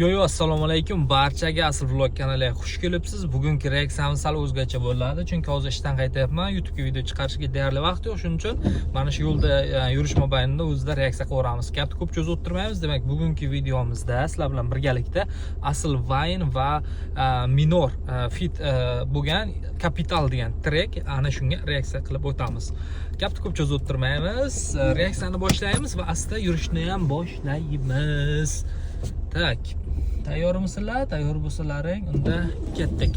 Yo, assalomu alaykum barchaga. Asl vlog kanaliga xush kelibsiz. Bugungi reaksiyamiz sal o'zgacha bo'ladi, chunki hozir ishdan qaytyapman. YouTube'ga video chiqarishga deyarli vaqt yo'q, shuning uchun mana shu yo'lda yurish mobaynida o'zida reaksiya qilaveramiz. Gapni ko'p cho'zib o'tirmaymiz. Demak, bugungi videomizda sizlar bilan birgalikda Asl Vayn va Minor fit bo'lgan Capital degan trek, ana shunga reaksiya qilib o'tamiz. Gapni ko'p cho'zib o'tirmaymiz. Reaksiyani boshlaymiz va asta yurishni ham boshlaymiz. Tak. Tayyormisizlar? Tayyor bo'lsalaring, unda ketdik.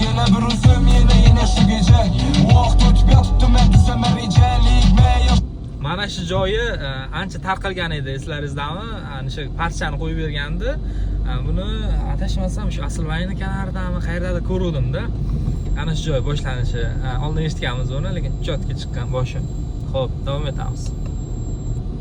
Yine bir üzüm yine şu gece vaqt o'tib yotibdi men tuzama rejalik men. Mana shu joyi ancha tarqalgan edi, eslaringizdanmi? Ana shu parchani qo'yib bergandi. Buni adashmasam shu Asl Vaynni kanaridami, qayerdadir ko'ruvdim-da. Ana shu joy boshlanishi. Oldin eshitganmiz uni, lekin ijodga chiqqan boshi. Xo'p, davom etamiz.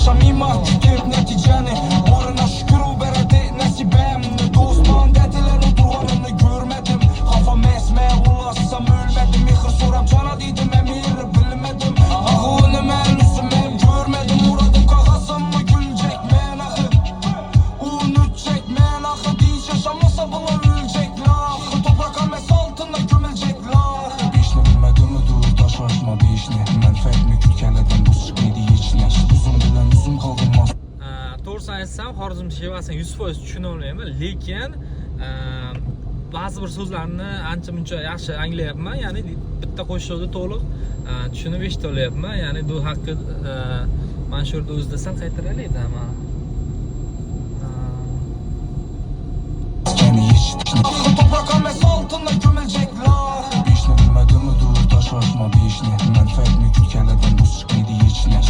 Shamima fikr natijani o'rina shukr beradi nasibam. Do'stman dedilerini turganini ko'rmadim. Kafam esme ulaşsam ölmedim. Mehr so'rab jana dedim, emir bilmedim. Ağını men üzümem görmedim. Muradım kağasam mı gülecek men ahı. Unutacak men ahı. Dinç yaşamasa bular ölecekler. Toprak ames altında gömülecekler. Beşni bilmedim mi dur taşlaşma beşni. Men fehmi külkeleden bu sıkıydı içine. Uzun bilen uzun kaldırmaz. To'g'risini aytsam, xorazm shevasini 100% tushuna olmayman, lekin ba'zi bir so'zlarni ancha muncha yaxshi anglayapman. Ya'ni bitta qo'shiqni to'liq tushunib eshita olyapman. Ya'ni bu haqqi mana shu yerda o'zida sal qaytaraylik ama. Toprak ames altında gömülecekler. Beşni bilmedim mi dur taşlaşma beşni. Men fehmi külkeleden bu sıkıydı içine.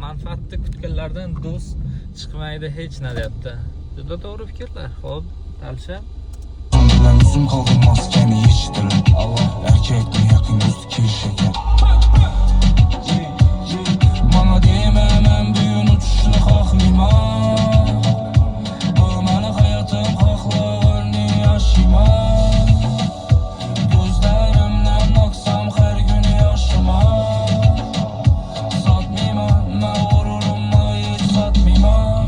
Manfaatli kutganlardan do'st chiqmaydi hech nima deyapti. Juda to'g'ri fikrlar. Xo'p, dalsha. Uzun bilen uzun kaldırmaz kendi içtiler. Allah erkekle yakın üstü kirşeker. Bana diyemem en büyün uçuşunu kaklima. Bu benim hayatım haklığını yaşıma. Gözlerimden aksam her gün yaşıma. Satmayma, ben gururumu hiç satmayma.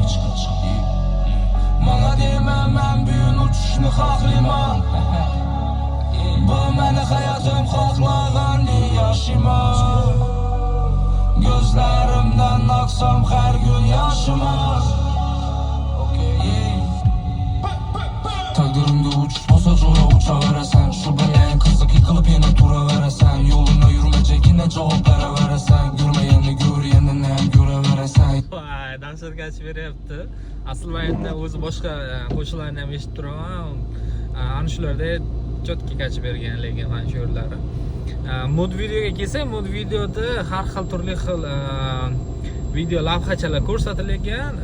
Bana diyemem en büyün uçuşunu kaklima. Bu benim hayatım haklığını yaşıma. Gözlerimden aksam her gün yaşıma. Takdirimde uç olsa zora uça veresen. Şu belen kızık yıkılıp yine tura veresen. Yoluna yürümeyecek yine cevap veresen. Görmeyeni gör yeniden göre veresen. Vay, danslarga aytib beryapti. Asl Vaynni o'zi boshqa qo'shiqlarni ham eshitib turaman. Ana shularda ijodga qaytib bergan, lekin mana shu yerlari. Mod videoga kelsak, mod videoda har xil turli xil video lavhachalar ko'rsatilgan.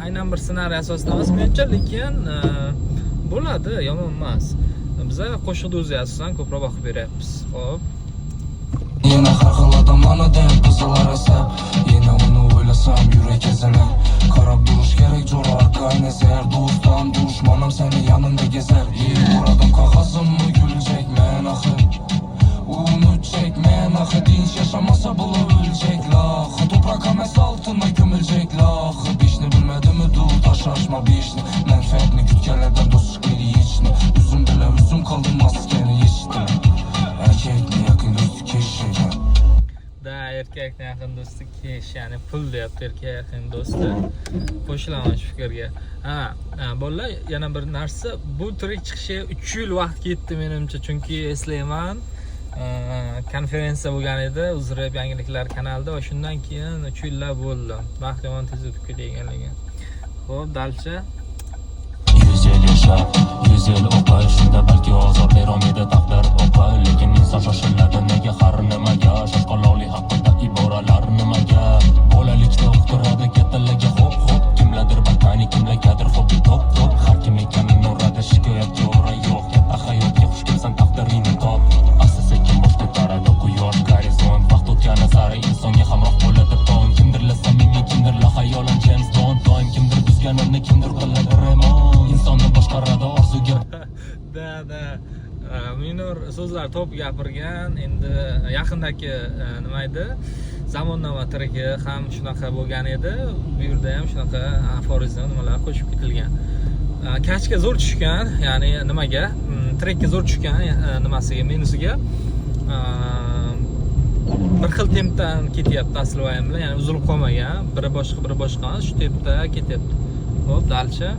Aynan bir ssenariy asosida emas menimcha, lekin bo'ladi, yomon emas. Biza qo'shiqni o'zi asosan ko'proq o'qib beryapmiz. Xo'p. Yine har xil odamlarni deb qizlar esa. Yine uni o'ylasam yurak ezilar. Qarab durish kerak jo'ra arkani zer. Do'stim, dushmanim seni yanimda gezer. Muradim qog'ozimni gülecek men axir. Unutacak men axir. Dinç yaşamasa bular ölecekler. Toprak ames altında gömülecekler. Beşni bilmedim mi dur taşlaşma beşni. Men fehmi kütkenlerden dostluk içine. Üzüm bile üzüm kaldırmaz kendi içine. Erkekle yakın dostu keşke. Da erkakni yaqin do'sti kesh, ya'ni pul deyapti, erkak yaqin do'sti. Qo'shilaman shu fikrga. Bolalar, yana bir narsa, bu trek chiqishiga 3 yil vaqt ketdi menimcha, chunki eslayman, konferensiya bo'lgan edi, Uzrep yangiliklar kanalida va shundan keyin 3 yillar bo'ldi. Vaqt yomon tez o'tib ketganligi. Xo'p, dalcha. 100 yil yasha, 100 yil o'qi, shunda balki ozor berolmaydi taqdir o'qi. Lekin inson shoshiladi nega har nimaga, shoshqaloqlik haqida iboralar nimaga. Bolalikda uqtiradi kattalarga hop hop, kimlardir batani kimlargadir hobi top top. Har kim ekanini uradi shikoyatga o'rin yo'q, katta hayotga xush kelsan taqdiringni top. Asta sekin bosh ko'taradi quyosh gorizont, vaqt o'tgani sari insonga hamroh bo'ladi tong. Kimdirlar samimiy, kimdir suyganimni kimdir qiladi remont. Insonni boshqaradi orzuga. da minor so'zlar to'p gapirgan. Endi yaqindagi nima edi? Zamonnoma treki ham shunaqa bo'lgan edi. Bu yerda ham shunaqa aforizm nimalar qo'shib ketilgan. Kachga zo'r tushgan, ya'ni nimaga? Trekka zo'r tushgan, nimasiga, minusiga. Bir xil tempdan ketyapti aslovaym bilan, ya'ni uzilib qolmagan. Biri boshqa, shu tempda ketyapti. Xo'p, dalcha.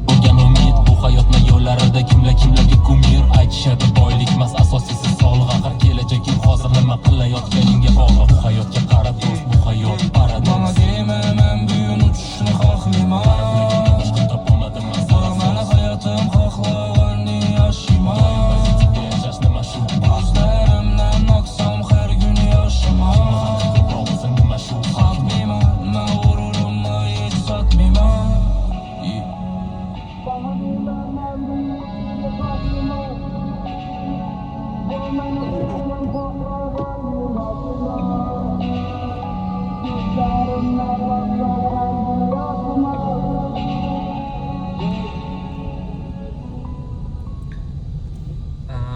Bo'lgan umid bu hayotning yo'llarida kimlarga kumir aytishadi. Boylik emas, asosiysi sog'liq. Axir kelajak yo'q, hozir nima qilayotganingga bog'liq. Bu hayotga qarab do'st, bu hayot paradoks. Bana deme men büyün uçuşunu kalkmayman. Boshqa topolmadim men Meni hayatım xohlaganni yaşayman. yashash nima shu? Gözlerimden aksam her gün yaşaman. O'zing nima shu? Satmayman, men g'ururumni hech satmayman.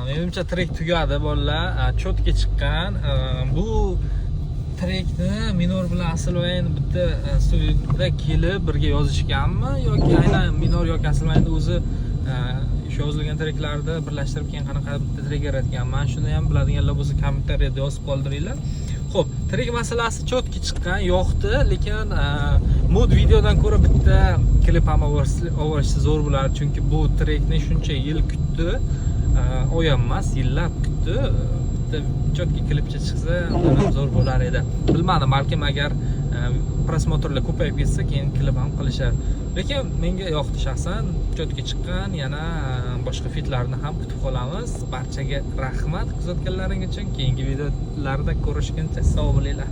Menimcha trek tugadi bolalar, cho'tga chiqqan. Bu trekni minor bilan aslovayn bitta studiyada kelib birga yozishganmi yoki aynan minor yoki aslovaynni o'zi shu yozilgan treklarni birlashtirib keyin qanaqa bitta trek yaratgan. Men shuni ham biladiganlar bo'lsa kommentariyada yozib qoldiringlar. Xo'p, trek masalasi cho'tga chiqqan, yoqdi, lekin mod videodan ko'ra bitta klip ham olishsa zo'r bo'lardi, chunki bu trekni shuncha yil kutdi. Oy emas, yillab kutdi. Bitta cho'tga klipcha chiqsa, undan zo'r bo'lar edi. Bilmadim, balkim agar prosmotrlar ko'payib ketsa, keyin klip ham qilishar. Lekin menga yoqdi shaxsan. Cho'tga chiqqan, yana boshqa fitlarni ham kutib qolamiz. Barchaga rahmat kuzatganlaring uchun. Keyingi videolarda ko'rishguncha sog' bo'linglar.